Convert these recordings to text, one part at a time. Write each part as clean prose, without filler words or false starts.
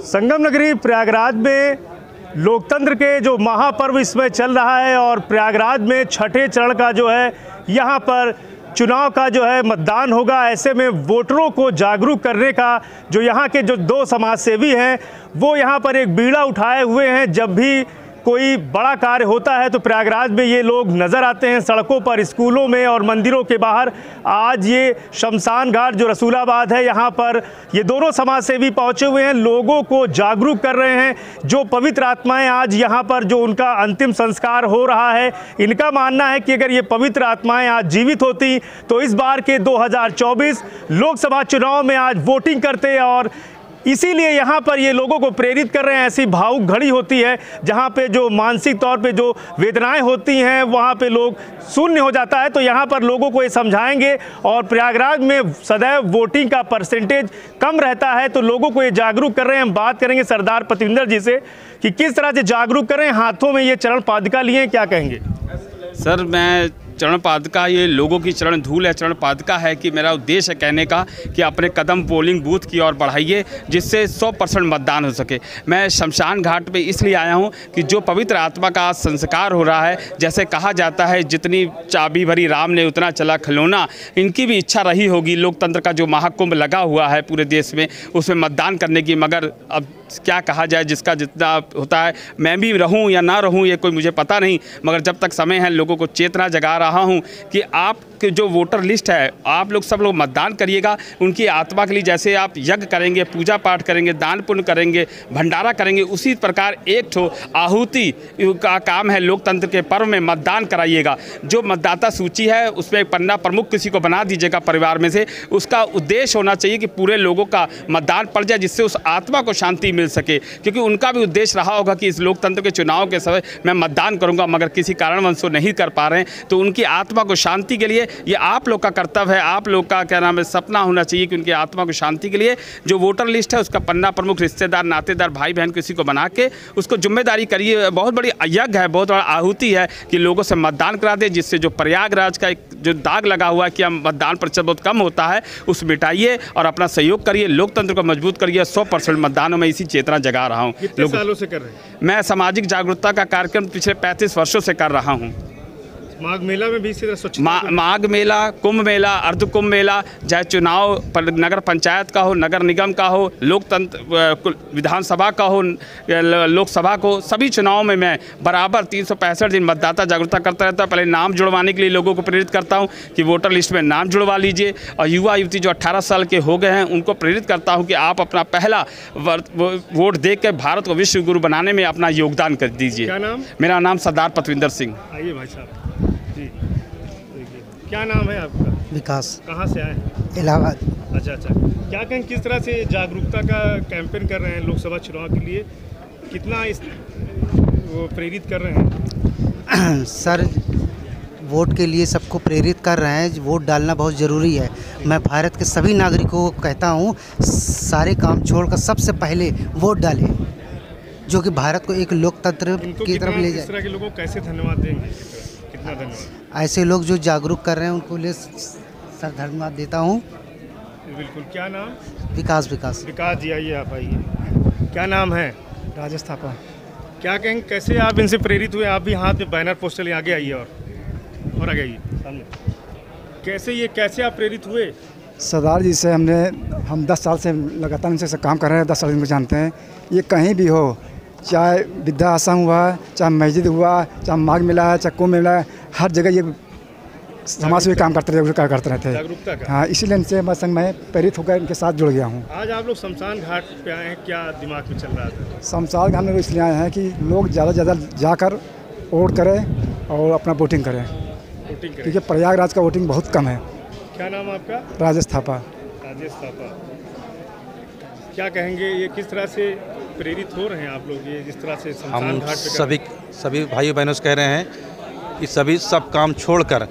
संगम नगरी प्रयागराज में लोकतंत्र के जो महापर्व इसमें चल रहा है और प्रयागराज में छठे चरण का जो है यहाँ पर चुनाव का जो है मतदान होगा। ऐसे में वोटरों को जागरूक करने का जो यहाँ के जो दो समाजसेवी हैं वो यहाँ पर एक बीड़ा उठाए हुए हैं। जब भी कोई बड़ा कार्य होता है तो प्रयागराज में ये लोग नज़र आते हैं, सड़कों पर, स्कूलों में और मंदिरों के बाहर। आज ये शमशान घाट जो रसूलाबाद है यहाँ पर ये दोनों समाजसेवी पहुँचे हुए हैं, लोगों को जागरूक कर रहे हैं। जो पवित्र आत्माएं आज यहाँ पर जो उनका अंतिम संस्कार हो रहा है, इनका मानना है कि अगर ये पवित्र आत्माएं आज जीवित होती तो इस बार के 2024 लोकसभा चुनाव में आज वोटिंग करते और इसीलिए यहाँ पर ये लोगों को प्रेरित कर रहे हैं। ऐसी भावुक घड़ी होती है जहाँ पे जो मानसिक तौर पे जो वेदनाएं होती हैं वहाँ पे लोग शून्य हो जाता है। तो यहाँ पर लोगों को ये समझाएंगे और प्रयागराज में सदैव वोटिंग का परसेंटेज कम रहता है तो लोगों को ये जागरूक कर रहे हैं। हम बात करेंगे सरदार पतविंदर जी से कि किस तरह से जागरूक कर रहे हैं। हाथों में ये चरण पादुका लिए हैं, क्या कहेंगे? सर, मैं चरण पादुका, ये लोगों की चरण धूल है, चरण पादुका है कि मेरा उद्देश्य है कहने का कि अपने कदम पोलिंग बूथ की ओर बढ़ाइए जिससे 100% मतदान हो सके। मैं शमशान घाट पे इसलिए आया हूँ कि जो पवित्र आत्मा का संस्कार हो रहा है, जैसे कहा जाता है जितनी चाबी भरी राम ने उतना चला खिलौना, इनकी भी इच्छा रही होगी लोकतंत्र का जो महाकुंभ लगा हुआ है पूरे देश में उसमें मतदान करने की। मगर अब क्या कहा जाए, जिसका जितना होता है, मैं भी रहूं या ना रहूं ये कोई मुझे पता नहीं, मगर जब तक समय है लोगों को चेतना जगा रहा हूं कि आपके जो वोटर लिस्ट है आप लोग सब लोग मतदान करिएगा। उनकी आत्मा के लिए जैसे आप यज्ञ करेंगे, पूजा पाठ करेंगे, दान पुण्य करेंगे, भंडारा करेंगे, उसी प्रकार एक ठो आहुति का काम है लोकतंत्र के पर्व में मतदान कराइएगा। जो मतदाता सूची है उसमें एक पन्ना प्रमुख किसी को बना दीजिएगा परिवार में से। उसका उद्देश्य होना चाहिए कि पूरे लोगों का मतदान पड़ जाए जिससे उस आत्मा को शांति मिल सके, क्योंकि उनका भी उद्देश्य रहा होगा कि इस लोकतंत्र के चुनाव के समय मैं मतदान करूंगा मगर किसी कारणवश नहीं कर पा रहे हैं। तो उनकी आत्मा को शांति के लिए ये आप लोग का कर्तव्य है, आप लोग का क्या नाम है सपना होना चाहिए कि उनकी आत्मा को शांति के लिए जो वोटर लिस्ट है उसका पन्ना प्रमुख रिश्तेदार, नातेदार, भाई बहन किसी को बना के उसको जिम्मेदारी करिए। बहुत बड़ी यज्ञ है, बहुत बड़ा आहुति है कि लोगों से मतदान करा दें, जिससे जो प्रयागराज का एक जो दाग लगा हुआ है कि हम मतदान प्रतिशत बहुत कम होता है उस मिटाइए और अपना सहयोग करिए, लोकतंत्र को मजबूत करिए। 100% मतदानों में इसी चेतना जगा रहा हूँ। कितने सालों से कर रहे हैं? मैं सामाजिक जागरूकता का कार्यक्रम पिछले 35 वर्षों से कर रहा हूँ। माघ मेला में भी इसी तरह स्वच्छता, माघ मेला, कुंभ मेला, अर्ध कुंभ मेला, चाहे चुनाव पर नगर पंचायत का हो, नगर निगम का हो, लोकतंत्र विधानसभा का हो, लोकसभा को, सभी चुनाव में मैं बराबर 365 दिन मतदाता जागरूकता करता रहता हूँ। पहले नाम जुड़वाने के लिए लोगों को प्रेरित करता हूँ कि वोटर लिस्ट में नाम जुड़वा लीजिए और युवा युवती जो 18 साल के हो गए हैं उनको प्रेरित करता हूँ कि आप अपना पहला वोट दे कर भारत को विश्व गुरु बनाने में अपना योगदान कर दीजिए। क्या नाम? मेरा नाम सरदार पतविंदर सिंह। आइए भाई साहब जी, क्या नाम है आपका? विकास। कहाँ से आए? इलाहाबाद। अच्छा, क्या कहें, किस तरह से जागरूकता का कैंपेन कर रहे हैं लोकसभा चुनाव के लिए? कितना वो प्रेरित कर रहे हैं? सर, वोट के लिए सबको प्रेरित कर रहे हैं। वोट डालना बहुत ज़रूरी है। मैं भारत के सभी नागरिकों को कहता हूँ सारे काम छोड़कर सबसे पहले वोट डालें, जो कि भारत को एक लोकतंत्र की तरफ ले जाए। इस तरह के लोगों को कैसे धन्यवाद देंगे? कितना धन्यवाद? ऐसे लोग जो जागरूक कर रहे हैं उनको लिए सर धन्यवाद देता हूँ। बिल्कुल। क्या नाम? विकास जी, आइए आप आइए। क्या नाम है? राजेश थापा। क्या कहेंगे, कैसे आप इनसे प्रेरित हुए? आप भी हाथ में बैनर पोस्टर आगे आइए और आगे आइए सामने। कैसे आप प्रेरित हुए? सरदार जी से हम 10 साल से लगातार इनसे काम कर रहे हैं। 10 साल इनको जानते हैं। ये कहीं भी हो, चाहे विद्या आश्रम हुआ, चाहे मस्जिद हुआ, चाहे माघ मेला है, चाहे कुंभ मेला है, हर जगह ये समाज से काम करते रहते हैं जागरूकता का। हाँ, इसीलिए इनसे बस मैं प्रेरित होकर इनके साथ जुड़ गया हूँ। आज आप लोग शमशान घाट पे आए हैं, क्या दिमाग में चल रहा था? शमशान घाट में इसलिए आए हैं कि लोग ज़्यादा से ज़्यादा जाकर वोट करें और अपना वोटिंग करें, क्योंकि प्रयागराज का वोटिंग बहुत कम है। क्या नाम आपका? राजेश थापा। क्या कहेंगे, ये किस तरह से प्रेरित हो रहे हैं आप लोग, ये जिस तरह से शमशान घाट पे? सभी भाई बहनों से कह रहे हैं कि सब काम छोड़कर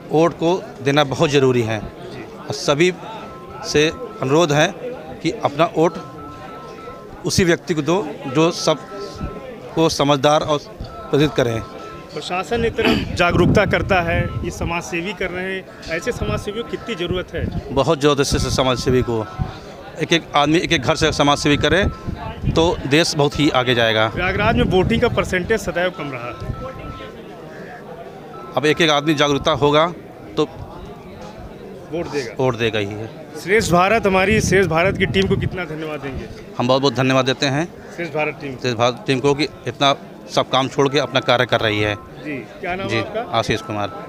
वोट को देना बहुत ज़रूरी है और सभी से अनुरोध है कि अपना वोट उसी व्यक्ति को दो जो सबको समझदार और प्रेरित करें। प्रशासन एक तरफ जागरूकता करता है, ये समाजसेवी कर रहे हैं, ऐसे समाजसेवियों की कितनी ज़रूरत है? बहुत ज़रूरत है। समाजसेवी को एक आदमी एक घर से समाजसेवी करे तो देश बहुत ही आगे जाएगा। प्रयागराज में वोटिंग का परसेंटेज सदैव कम रहा है। अब एक एक आदमी जागरूकता होगा तो वोट देगा ही है। श्रेष्ठ भारत, हमारी श्रेष्ठ भारत की टीम को कितना धन्यवाद देंगे? हम बहुत बहुत धन्यवाद देते हैं श्रेष्ठ भारत टीम को कि इतना सब काम छोड़ के अपना कार्य कर रही है। जी, क्या नाम है आपका? आशीष कुमार।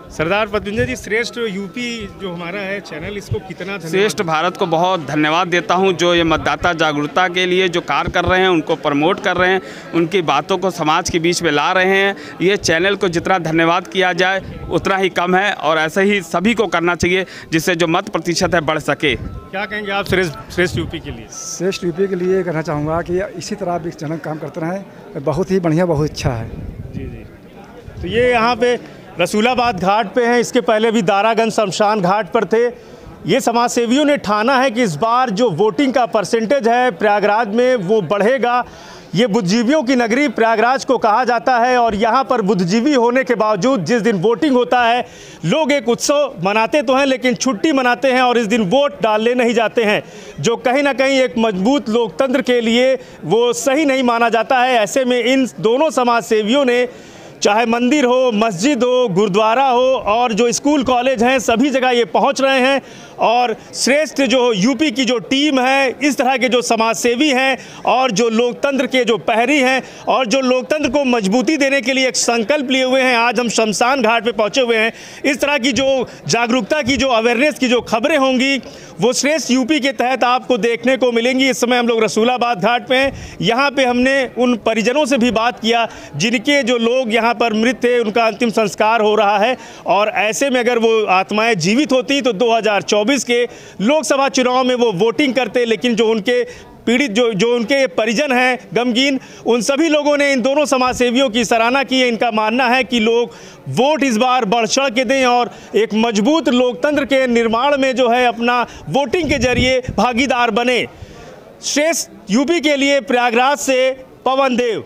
सरदार पतंजलि जी, श्रेष्ठ यूपी जो हमारा है चैनल, इसको कितना धन्यवाद? श्रेष्ठ भारत को बहुत धन्यवाद देता हूं, जो ये मतदाता जागरूकता के लिए जो कार्य कर रहे हैं, उनको प्रमोट कर रहे हैं, उनकी बातों को समाज के बीच में ला रहे हैं। ये चैनल को जितना धन्यवाद किया जाए उतना ही कम है, और ऐसे ही सभी को करना चाहिए जिससे जो मत प्रतिशत है बढ़ सके। क्या कहेंगे आप श्रेष्ठ यूपी के लिए? श्रेष्ठ यूपी के लिए कहना चाहूँगा कि इसी तरह आप इस चैनल काम करते रहें, बहुत ही बढ़िया, बहुत अच्छा है। जी। तो ये यहाँ पे रसूलाबाद घाट पे हैं, इसके पहले भी दारागंज शमशान घाट पर थे। ये समाज सेवियों ने ठाना है कि इस बार जो वोटिंग का परसेंटेज है प्रयागराज में वो बढ़ेगा। ये बुद्धिजीवियों की नगरी प्रयागराज को कहा जाता है, और यहाँ पर बुद्धिजीवी होने के बावजूद जिस दिन वोटिंग होता है लोग एक उत्सव मनाते तो हैं लेकिन छुट्टी मनाते हैं, और इस दिन वोट डालने नहीं जाते हैं, जो कहीं ना कहीं एक मजबूत लोकतंत्र के लिए वो सही नहीं माना जाता है। ऐसे में इन दोनों समाज सेवियों ने, चाहे मंदिर हो, मस्जिद हो, गुरुद्वारा हो, और जो स्कूल कॉलेज हैं, सभी जगह ये पहुंच रहे हैं, और श्रेष्ठ जो यूपी की जो टीम है, इस तरह के जो समाज सेवी हैं और जो लोकतंत्र के जो पहरी हैं और जो लोकतंत्र को मजबूती देने के लिए एक संकल्प लिए हुए हैं, आज हम शमशान घाट पे पहुंचे हुए हैं। इस तरह की जो जागरूकता की, जो अवेयरनेस की जो खबरें होंगी वो श्रेष्ठ यूपी के तहत आपको देखने को मिलेंगी। इस समय हम लोग रसूलाबाद घाट पे हैं। यहाँ पे हमने उन परिजनों से भी बात किया जिनके जो लोग यहाँ पर मृत थे, उनका अंतिम संस्कार हो रहा है, और ऐसे में अगर वो आत्माएं जीवित होती तो 2024 के लोकसभा चुनाव में वो वोटिंग करते, लेकिन जो उनके पीड़ित जो उनके परिजन हैं गमगीन, उन सभी लोगों ने इन दोनों समाज सेवियों की सराहना की है। इनका मानना है कि लोग वोट इस बार बढ़ चढ़ के दें और एक मजबूत लोकतंत्र के निर्माण में जो है अपना वोटिंग के जरिए भागीदार बने। श्रेष्ठ यूपी के लिए प्रयागराज से पवन देव।